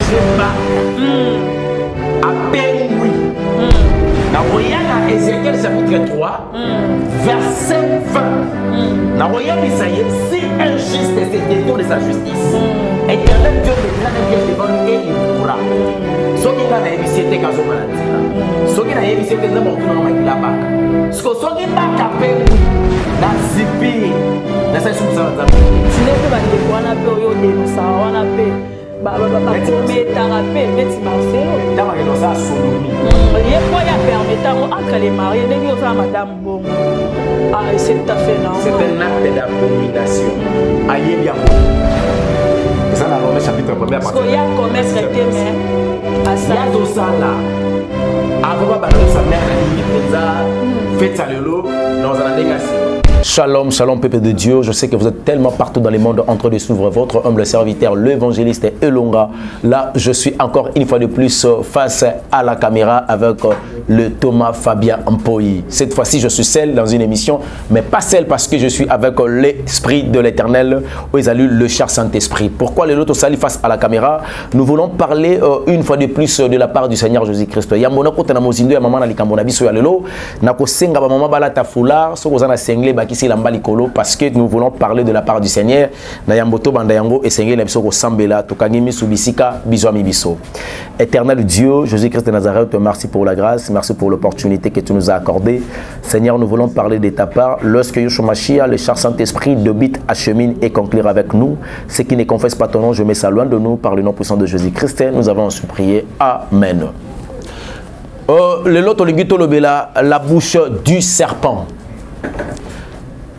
jeba. Apengui. Na voyana Ézéchiel chapitre 3, verset 20. Na voyana Isaïe, si injuste se détourne de sa justice, éternel Dieu mettra un piège devant lui et il pourra. Ce qui est dans la émission, c'est quand on ce qui est dans la émission, c'est quand on a la bac. Ce que ce qui est dans la Pengui, na zipi, na sa sousa na zapi. Si les gens qui ont un peu de nous, ça on a peu. Mais tarapé, mais tu Marcelo. Dans la sodomie. Il y a quoi y permettant entre les mariés, les gens à Madame Bon. Ah, c'est tout à fait normal. C'est un acte d'abomination. Aïe bien. Ça dans le chapitre 1er. Parce qu'il y a un commerce traité, mais à ça. Il y a tout ça là. Avant de battre sa mère, il fait ça le lot dans un dégât. Shalom, shalom peuple de Dieu. Je sais que vous êtes tellement partout dans le monde en train de suivre votre humble serviteur, l'évangéliste Elonga. Là, je suis encore une fois de plus face à la caméra avec le Thomas Fabien Mpoyi. Cette fois-ci, je suis seul dans une émission, mais pas seul parce que je suis avec l'Esprit de l'Éternel, où ils allument le cher Saint-Esprit. Pourquoi les autres s'allient face à la caméra? Nous voulons parler une fois de plus de la part du Seigneur Jésus-Christ. Il y a mon côté na mozindo ya maman na likambo biso ya lelo na ko senga ba maman balata foulard so kozana sengle ici l'ambalikolo parce que nous voulons parler de la part du Seigneur. Nayamboto bandayango et Seigneur l'ebiso ko sambela to kangimi subisika bizwami biso. Éternel Dieu, Jésus-Christ de Nazareth, merci pour la grâce, merci pour l'opportunité que tu nous as accordée. Seigneur, nous voulons parler de ta part. Lorsque Yeshua Mashiach, le cher Saint-Esprit débite, achemine et conclure avec nous, ceux qui ne confessent pas ton nom, je mets ça loin de nous par le nom puissant de Jésus-Christ. Nous avons ainsi prié. Amen. Le lot la bouche du serpent.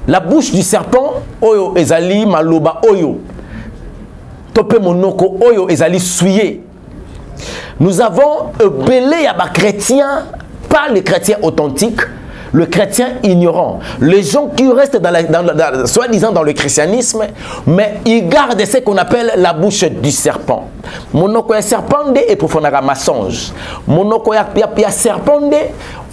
La bouche du serpent, oyo ezali maloba oyo. Topé monoko oyo ezali souillé. Nous avons belé à bas chrétiens, pas les chrétiens authentiques, le chrétien ignorant. Les gens qui restent soi-disant dans le christianisme, mais ils gardent ce qu'on appelle la bouche du serpent. Monoko ya serpent et profondément mensonge. Monoko ya serpent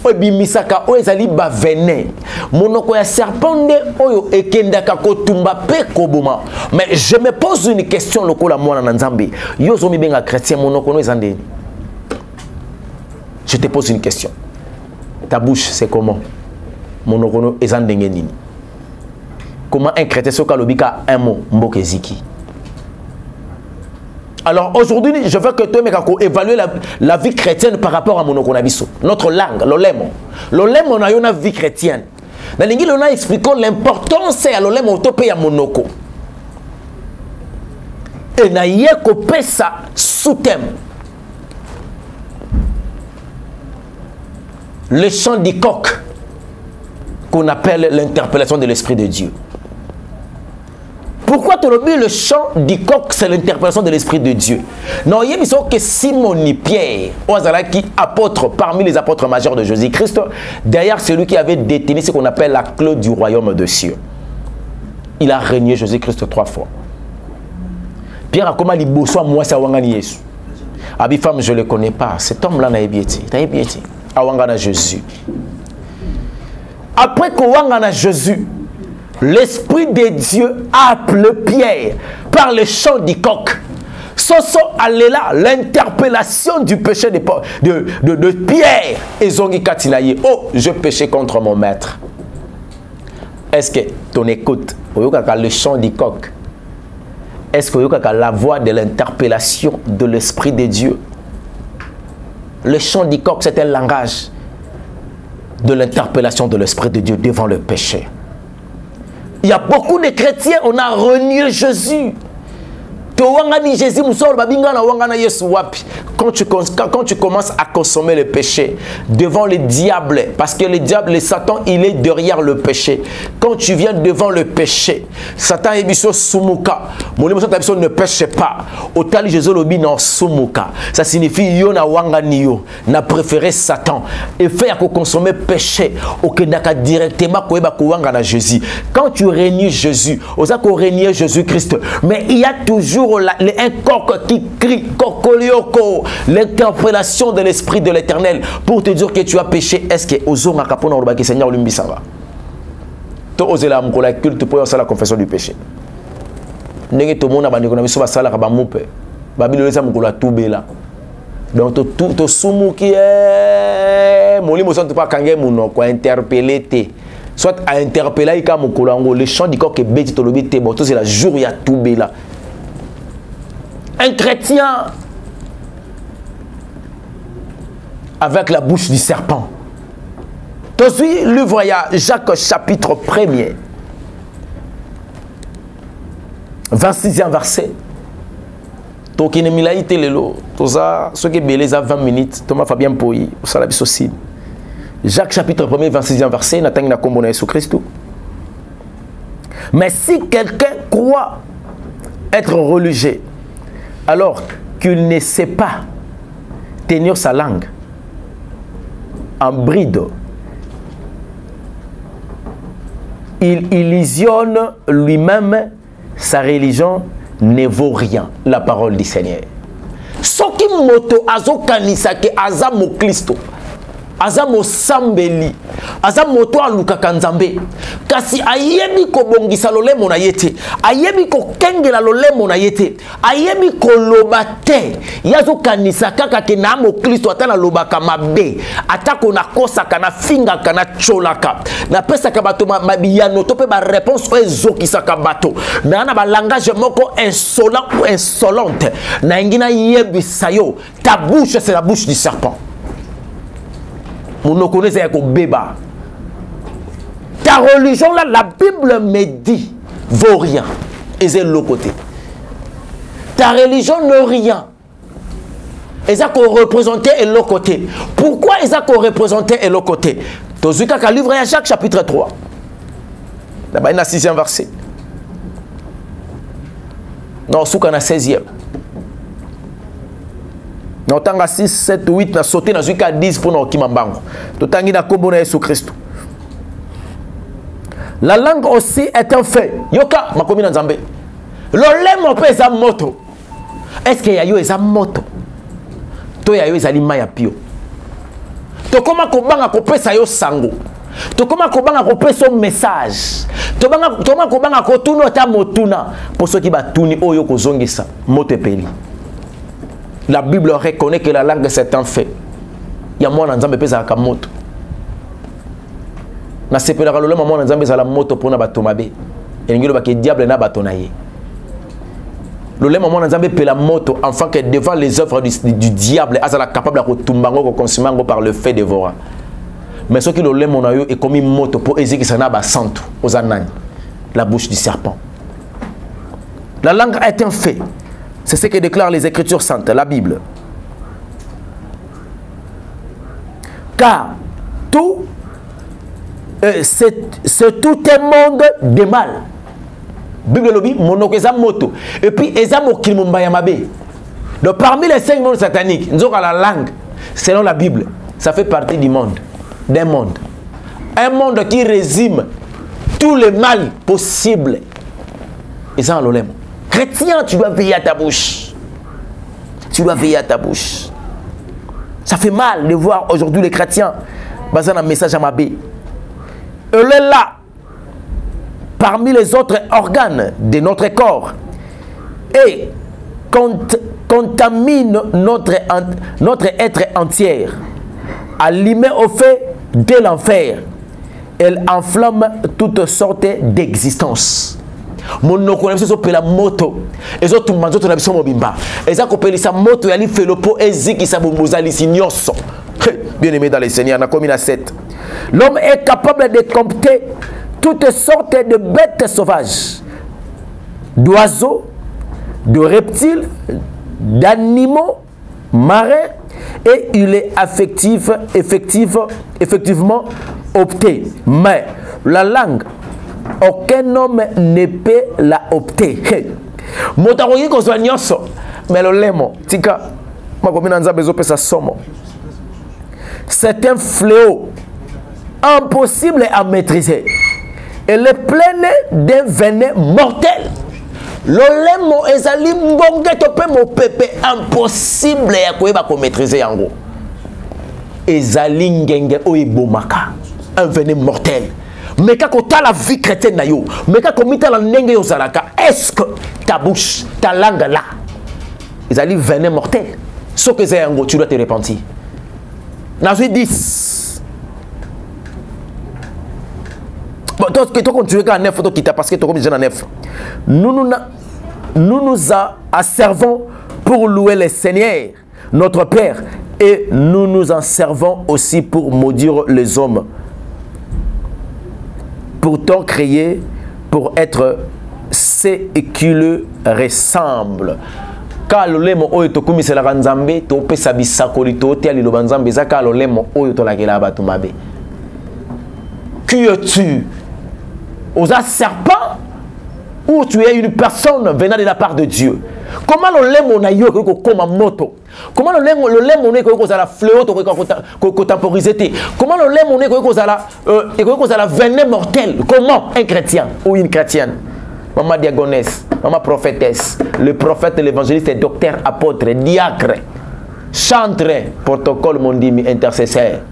obimisaka o ezali ba venin. Monoko ya serpent oyo ekendaka kotumba pe koboma. Mais je me pose une question lokola mwana na Nzambe. Yo zomi benga chrétien monoko no ezande. Je te pose une question. Ta bouche, c'est comment? Monokono ezandengeni. Comment un chrétien soka lobika un mot mbokeziki? Alors aujourd'hui, je veux que tu évaluer la vie chrétienne par rapport à monokonabiso. Notre langue, l'olemo. L'olemo na yona vie chrétienne. Dans l'ingile, on a expliqué l'importance à l'olemo autopé à monoko. Et na yeko pesa sous-thème. Le chant du coq, qu'on appelle l'interpellation de l'Esprit de Dieu. Pourquoi tu dis le chant du coq, c'est l'interpellation de l'Esprit de Dieu? Non, il y a que Simon ni Pierre, qui apôtre parmi les apôtres majeurs de Jésus-Christ, derrière celui qui avait détenu ce qu'on appelle la clé du royaume de cieux. Il a régné Jésus-Christ 3 fois. Pierre a comment il bosse moi ça wangani Yesu. Abi femme je le connais pas. Cet homme-là n'a ébiéti. T'as ébiéti. Awangana Jésus. Après qu'Awangana Jésus, l'Esprit de Dieu appelle Pierre par le chant du coq. Soso alela l'interpellation du péché de Pierre et Zongi Katinaye. Oh, je péchais contre mon maître. Est-ce que ton écoute, le chant du coq, est-ce que la voix de l'interpellation de l'Esprit de Dieu? Le chant du coq, c'est un langage de l'interpellation de l'Esprit de Dieu devant le péché. Il y a beaucoup de chrétiens, on a renié Jésus. Quand tu commences à consommer le péché devant le diable, parce que le diable, le Satan, il est derrière le péché. Quand tu viens devant le péché, Satan est biso sumuka. Mon ne péche pas. Autant Jésus lobi non sumuka. Ça signifie yo na wangani yo, na préféré Satan et faire consommer péché au Kenaka directement koeba ko wanga na Jésus. Quand tu renies Jésus, osa ko renier Jésus-Christ, mais il y a toujours un coq qui crie kokolioko, l'interpellation de l'Esprit de l'Éternel pour te dire que tu as péché. Est-ce que ozonga kapona olobaki Seigneur lumbisanga to ozela mkola culte pour la confession du péché ndenge to mona bandeko na biso basala ka bamupe Babylone ça mokolo atubela. Donc to sumu qui est molimo sont pas kangé monoko interpeller te. Soit à interpeller ika mokolo ngo le chant du corps que beti to lobi te boto c'est la jour ya tubela. Un chrétien avec la bouche du serpent. Ensuite, le voyage, Jacques chapitre 1er, 26e verset. Toki ne milaïte lelo, toza, ce qui est belé, 20 minutes, Thomas Fabien Poyi, au salabis aussi. Jacques chapitre 1er, 26e verset, n'atteigne la combo de Jésus-Christ. Mais si quelqu'un croit être religieux, alors qu'il ne sait pas tenir sa langue en bride, il illusionne lui-même, sa religion ne vaut rien. La parole du Seigneur. Soki moto azo kanisa ke azamo Kristo, azamo sambeli, azamo to aluka kanzambe, kasi ayebi ko bongisa lolemo na yete, ayebi ko kengela lolemo na yete, ayebi ko lobate, yazo kanisa kaka ke na amo Kristo atana lobaka mabe, atako na kosa kana finga kana cholaka, na pesa ka bato mabiyano to pe ba réponse ezokisa ka bato, na ba langage moko insolent ou insolente, na ngina yebi sayo, ta bouche c'est la bouche du serpent. Vous connaissez un béba. Ta religion là, la Bible me dit, vaut rien. Et c'est l'autre côté. Ta religion ne rien. Et ça qu'on représentait et l'autre côté. Pourquoi est-ce qu'on représentait et l'autre côté? Tozuka ka livre à Jacques chapitre 3. Là-bas, il y a 6e verset. Non, souka na 16e. Non, tanga 6, 7, 8, na sauté na zuika 10 pour nous kimambango. To tangi na kombo na Yesu Christ. La langue aussi est un fait. Yoka, makomi na Nzambe. Lolemo pe eza moto. Est-ce que yayo eza moto? To yayo ezali maya pio. To koma kobanga kopesa yo sango. To koma kobanga kopesa message. To koma kobanga kotuna ta motuna. Pour ceux qui batuni oyo kozongisa moto epeli. La Bible reconnaît que la langue c'est un fait. Il y a moi dans Nzambe pesa ka moto. Na sepelaka lolemo moi dans Nzambe za la moto pona bato mabe. Elingelo ba ke diable na bato na ye. Lolemo moi dans Nzambe pe la moto afin que devant les œuvres du diable azala capable de tumbango ko consumango par le fait dévorant. Mais ce qui lolemo na yo est comme une moto pour eziki sana ba santo aux anani. La bouche du serpent. La langue est un fait. C'est ce que déclarent les Écritures saintes, la Bible. Car tout, c'est tout un monde de mal. Bible lobi monoko eza moto. Et puis eza mokilmumba ya mabe. Donc parmi les 5 mondes sataniques, nous avons la langue, selon la Bible, ça fait partie du monde, d'un monde. Un monde qui résume tout le mal possible. Et ça en l'olem. Chrétien, tu dois veiller à ta bouche. Tu dois veiller à ta bouche. Ça fait mal de voir aujourd'hui les chrétiens basés dans un message à Mabé. Elle est là, parmi les autres organes de notre corps, et contamine notre être entier, allumée au feu de l'enfer. Elle enflamme toutes sortes d'existences. Mon connaissance so pela moto ezo tumanzo to na biso mobimba eza ko pelisa moto yali felopo eziki sa bombozali sinyoso. Bien aimé dans les Seigneurs, na commis 7. L'homme est capable de compter toutes sortes de bêtes sauvages, d'oiseaux, de reptiles, d'animaux marins, et il est effectivement opté. Mais la langue, aucun homme ne peut la opter. Motarogi ko soignoso, mais le lemo tika makomina nzambe zo pesa somo. C'est un fléau impossible à maîtriser. Elle est pleine d'un venin mortel. Le lemo ezali mbonge tope mo pepe impossible ya koyeba ko maîtriser yango. Ezali ngenge oyebomaka, un venin mortel. Mais quand tu as la vie chrétienne, mais quand tu as la langue, est-ce que ta bouche, ta langue là, Ils allaient venin mortel. Ce que c'est un go, tu dois te repentir. Dans 10. Bon, toi, quand tu es en 9, tu quittes parce que tu es déjà en 9. Nous nous servons pour louer le Seigneur, notre Père, et nous nous en servons aussi pour maudire les hommes. Pourtant créés pour être ceux qui le ressemblent. Car le lemo oyo to kumi sela nzambe to pesa bisakoli to te ali lo banzambe za car le lemo oyo to la kela batu mabe. Qui es-tu? Aux serpent ou tu es une personne venant de la part de Dieu? Comment le lemo na yo ko koma moto? Comment le lemo ne ko za la fléau to ko temporiser te? Comment le lemo ne ko za la venin mortel? Comment un chrétien ou une chrétienne? Maman diagonesse, maman prophétesse, le prophète, l'évangéliste, docteur, apôtre, diacre, chantre, protocole, mondimi, intercesseur.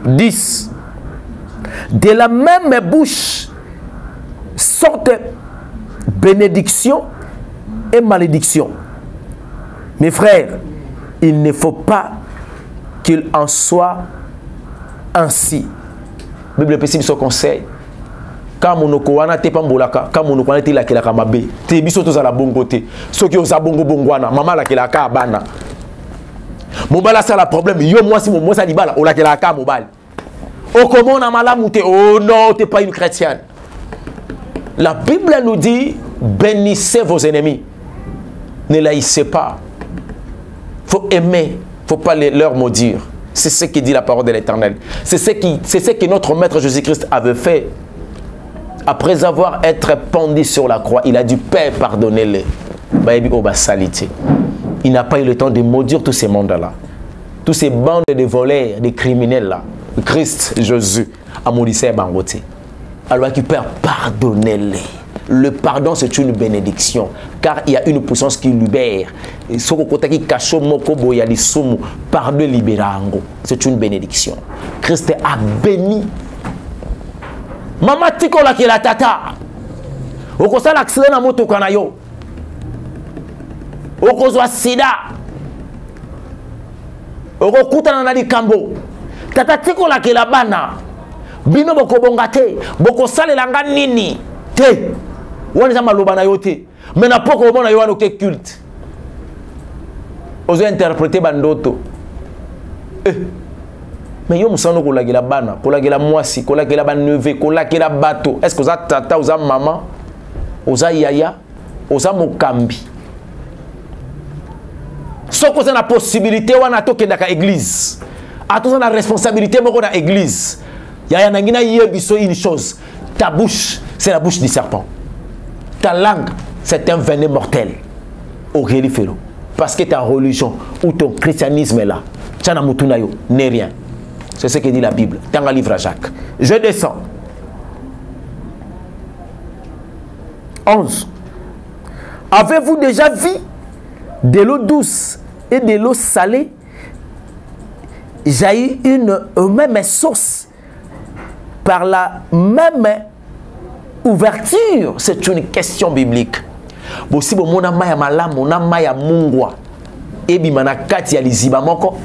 10. De la même bouche sortent bénédiction et malédiction. Mes frères, il ne faut pas qu'il en soit ainsi. La Bible précise son conseil. Quand monoko wana te pambolaka, quand monoko wana te la kelaka mabe, te biso to za la bongo te. Soki oza bongo bongwana, mama la kelaka bana. Mobala ça la problème, yo moi si moi ça libala, o la kelaka mobile. O comment na malamu te, oh non, t'es pas une chrétienne. La Bible nous dit bénissez vos ennemis. Ne laissez pas. Faut aimer, faut pas leur maudire. C'est ce qui dit la parole de l'Éternel. C'est ce que notre Maître Jésus-Christ avait fait. Après avoir été pendu sur la croix, il a dit Père, pardonnez-les. Il n'a pas eu le temps de maudire tous ces mondes-là. Tous ces bandes de voleurs, de criminels-là. Christ, Jésus, a maudit ces bangotés. Alors qu'il Père, pardonnez-les. Le pardon, c'est une bénédiction. Car il y a une puissance qui libère. Pardon libérango. C'est une bénédiction. Christ a béni. Maman tiko la ki la tata. Oko sa l'accident na moto kana yo. Oko zwa sida. Oko kutana na likambo. Tata tiko la ki la bana. Bino boko bongate. Boko sale langa nini. Te. Wani za maloba na yo te. Mena poko bona yo wano ke culte. Ozo interpréter bandoto. Mais yo musano ko lagela bana, ko lagela mwasi, ko lagela ba neveu, ko lagela bato. Est-ce que oza tata, oza maman, oza yaya, oza mokambi? Soko za na possibilité wana tokenda ka église. Atoza na responsabilité moko na église. Yaya nangina yebiso une chose. Ta bouche, c'est la bouche du serpent. Ta langue, c'est un venin mortel. Aurélie Ferro. Parce que ta religion ou ton christianisme est là. Tchana mutunayo n'est rien. C'est ce que dit la Bible dans le livre à Jacques. Je descends. 11. Avez-vous déjà vu de l'eau douce et de l'eau salée jaillit une même source par la même ouverture? C'est une question biblique. Si vous avez maya malam, mona maya mungwa, ebi manakati ya liziba moko.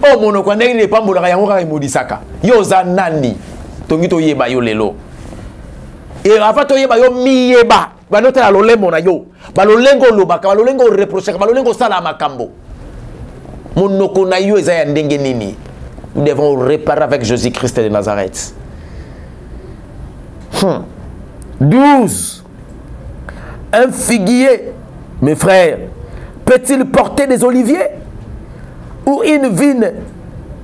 Oh mono kwa ndenge pas mbola yango ka imodisaka. Yo za nani? Tongi to yeba yo lelo. Et avant to yeba yo miyeba. Ba nota la lolemo na yo. Ba lolengo lobaka, ba lolengo reprocher, ba lolengo sala makambo. Monoko na yo eza ya ndenge nini? Nous devons réparer avec Jésus-Christ de Nazareth. 12. Un figuier, mes frères, peut-il porter des oliviers? Ou une vigne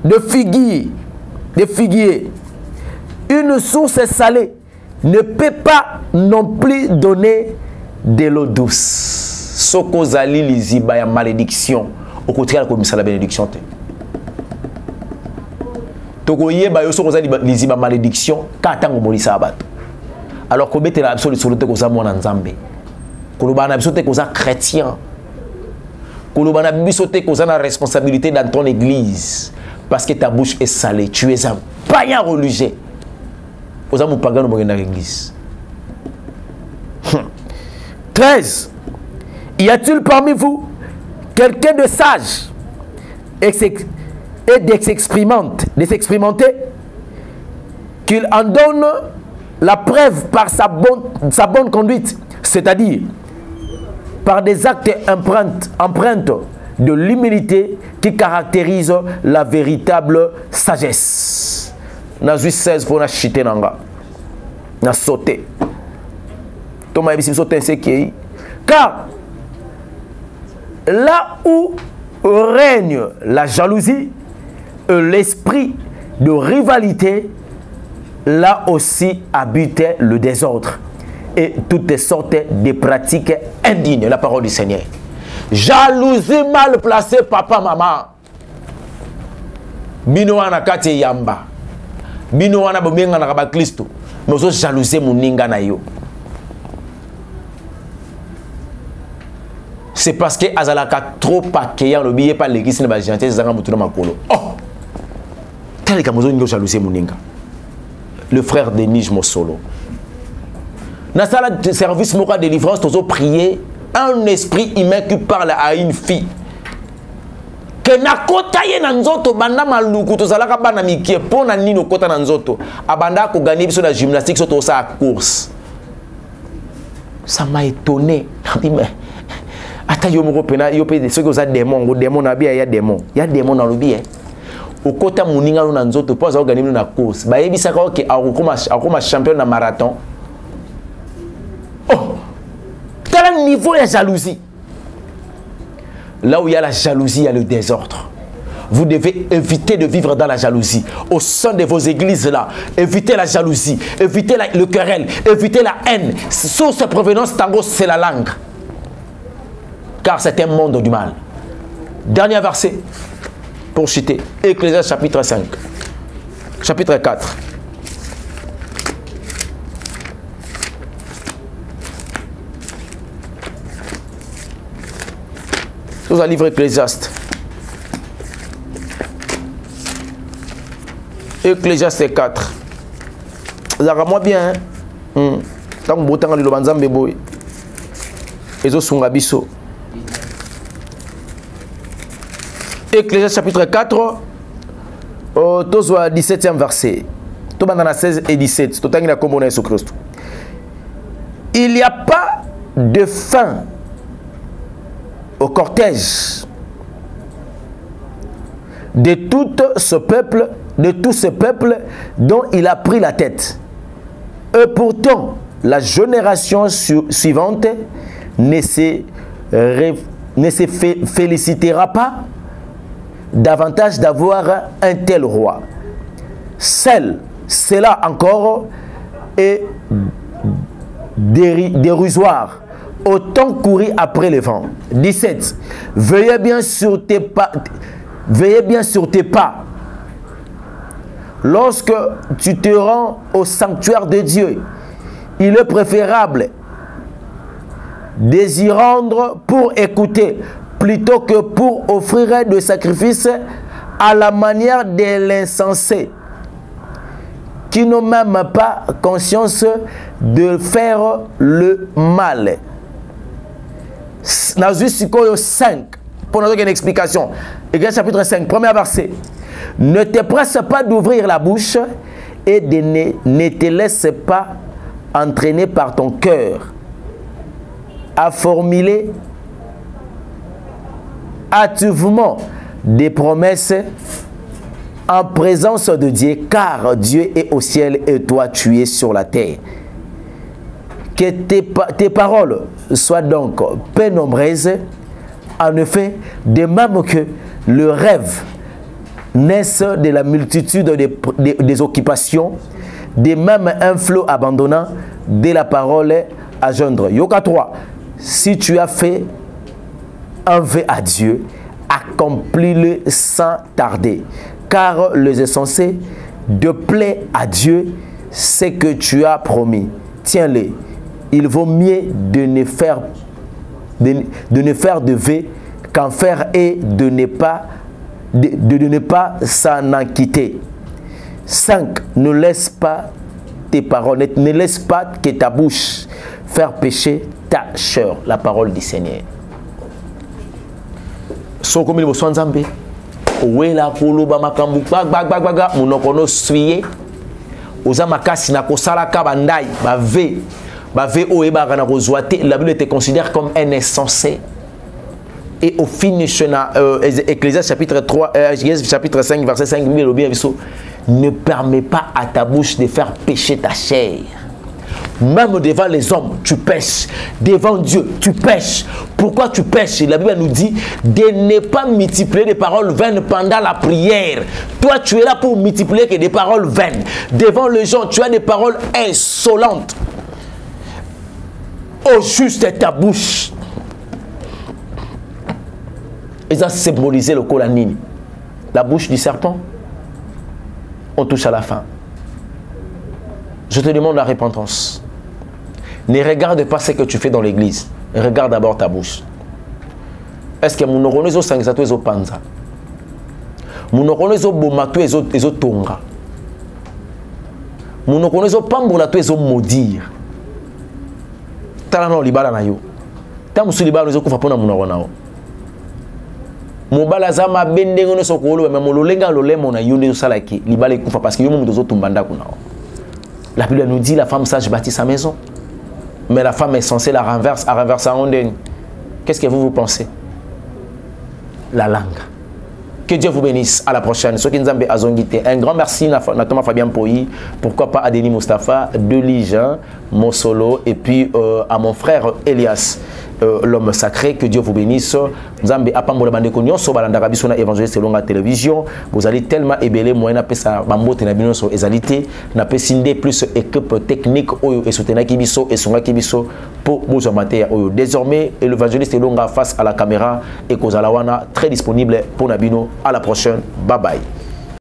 de figuier, une source salée ne peut pas non plus donner de l'eau douce. Soko zali liziba ya malédiction. Au contraire, comme ça la bénédiction. Toko yeba yo soko zali liziba malédiction. Katango molisa abato. Alors que bete la absolue sur le te koza mwana nzambe. Koloba na absolue koza chrétien. Kolobana bisote koza na responsabilité dans ton église parce que ta bouche est salée. Tu es un païen religieux. Oza mo pagano mo dans l'église. 13. Y a-t-il parmi vous quelqu'un de sage et d'expérimenter qu'il en donne la preuve par sa bonne conduite, c'est-à-dire par des actes empreintes de l'humilité qui caractérise la véritable sagesse. Na 16 pour na chiter nanga. Na sauter. Thomas Ebisi sauter c'est qui? Car là où règne la jalousie et l'esprit de rivalité, là aussi habitait le désordre et toutes sortes de pratiques indignes. La parole du Seigneur. Jalousie mal placée, papa, maman. Bino wana kati yamba. Bino wana bomenga na ba Kristo. Mais so jalousie muninga na yo. C'est parce que azalaka trop paquet le billet pas l'église ne va gentil zanga mutuna makolo. Oh. Tel que mozo ngo jalousie muninga. Le frère Denis Mosolo. Dans le service de délivrance, nous avons prié un esprit humain qui parle à une fille. Que na kota ye na nzoto banda maluku to zalaka bana mikie pona nino kota na nzoto abanda ko gagner biso na gymnastique soto sa course. Ça m'a étonné. Mais ata yo moko pena yo pe ceux qui ont démon na bia ya démon. Ya démon na lobi eh. Okota muninga na nzoto po za gagner na course. Ba yebisa ka ke akoma champion na marathon. Oh! Quel niveau de jalousie? Là où il y a la jalousie, il y a le désordre. Vous devez éviter de vivre dans la jalousie. Au sein de vos églises là, évitez la jalousie, évitez le querelle, évitez la haine. Source de provenance, tango, c'est la langue. Car c'est un monde du mal. Dernier verset pour citer. Ecclésiaste chapitre 5. Chapitre 4. Dans un livre Ecclésiaste. Ecclésiaste 4. Vous avez moi bien. Tant que vous avez le banzambe boy. Et zo sunga biso. Ecclésiaste chapitre 4. Tozo 17e verset. To bandana 16 et 17. To tangi na kombo na Yesu Christ. Il n'y a pas de fin au cortège de tout ce peuple dont il a pris la tête. Et pourtant, la génération suivante ne se félicitera pas davantage d'avoir un tel roi. Cela encore est dérisoire. Autant courir après le vent. 17. Veillez bien sur tes pas. Lorsque tu te rends au sanctuaire de Dieu, il est préférable d'y rendre pour écouter plutôt que pour offrir des sacrifices à la manière de l'insensé qui n'ont même pas conscience de faire le mal. Dans 5, pour nous donner une explication. Église chapitre 5, premier verset. Ne te presse pas d'ouvrir la bouche et ne te laisse pas entraîner par ton cœur à formuler hâtivement des promesses en présence de Dieu, car Dieu est au ciel et toi tu es sur la terre. Que tes paroles soient donc peu nombreuses, en effet, de même que le rêve naisse de la multitude des occupations, de même un flot abandonnant de la parole à gendre. Yoka 3, si tu as fait un vœu à Dieu, accomplis-le sans tarder, car les insensés de plaire à Dieu ce que tu as promis. Tiens-les. Il vaut mieux de ne faire de vœux qu'en faire et de ne pas s'en en quitter. 5. Ne laisse pas tes paroles, ne laisse pas que ta bouche faire pécher ta chair. La parole du Seigneur. soko mili boso nzambe owela koloba makambu gbagba munoko no suye oza makasi na kosalaka bandai bave oyebaka na kozwa te. La Bible te considère comme un insensé. Et au finish na Ecclésiaste chapitre 3 chapitre 5 verset 5 ne permet pas à ta bouche de faire pécher ta chair. Même devant les hommes, tu pêches. Devant Dieu, tu pêches. Pourquoi tu pêches? La Bible nous dit de ne pas multiplier des paroles vaines pendant la prière. Toi, tu es là pour multiplier que des paroles vaines. Devant les gens, tu as des paroles insolentes. Au juste ta bouche. Et ça symbolisait le colanine. La bouche du serpent. On touche à la fin. Je te demande la repentance. Ne regarde pas ce que tu fais dans l'église. Regarde d'abord ta bouche. Est-ce que mon orenezo sangisato ezo panza? Mon orenezo bomato ezo tonga? Mon orenezo pambolato ezo maudire? Tala no libala na yo. Tamu su libala ezo kufa pona mon oronao. Mobala zama bende ngono sokolo mais mololenga lolemo na yo ndezo salaki libala ekufa parce que yo mundo zo tumbanda kuna. La Bible nous dit la femme sage bâtit sa maison. Mais la femme est censée la renverse, à renverser en donne. Qu'est-ce que vous pensez? La langue. Que Dieu vous bénisse. À la prochaine. Un grand merci à Thomas Fabien Poyi. Pourquoi pas à Denis Mustafa, Delige, Mosolo et puis à mon frère Elias. L'homme sacré, que Dieu vous bénisse. Nzambe apambola bandeko nyonso balandaka biso na évangile selon la télévision. Vous allez tellement ébélé moyen pesa bambote na binoso ezalité na pesinde plus équipe technique oyo et soutenaki biso et songa kibiso pour bozo maté oyo. Désormais l'évangéliste Elonga face à la caméra et kozala wana très disponible pour nabino. À la prochaine. Bye bye.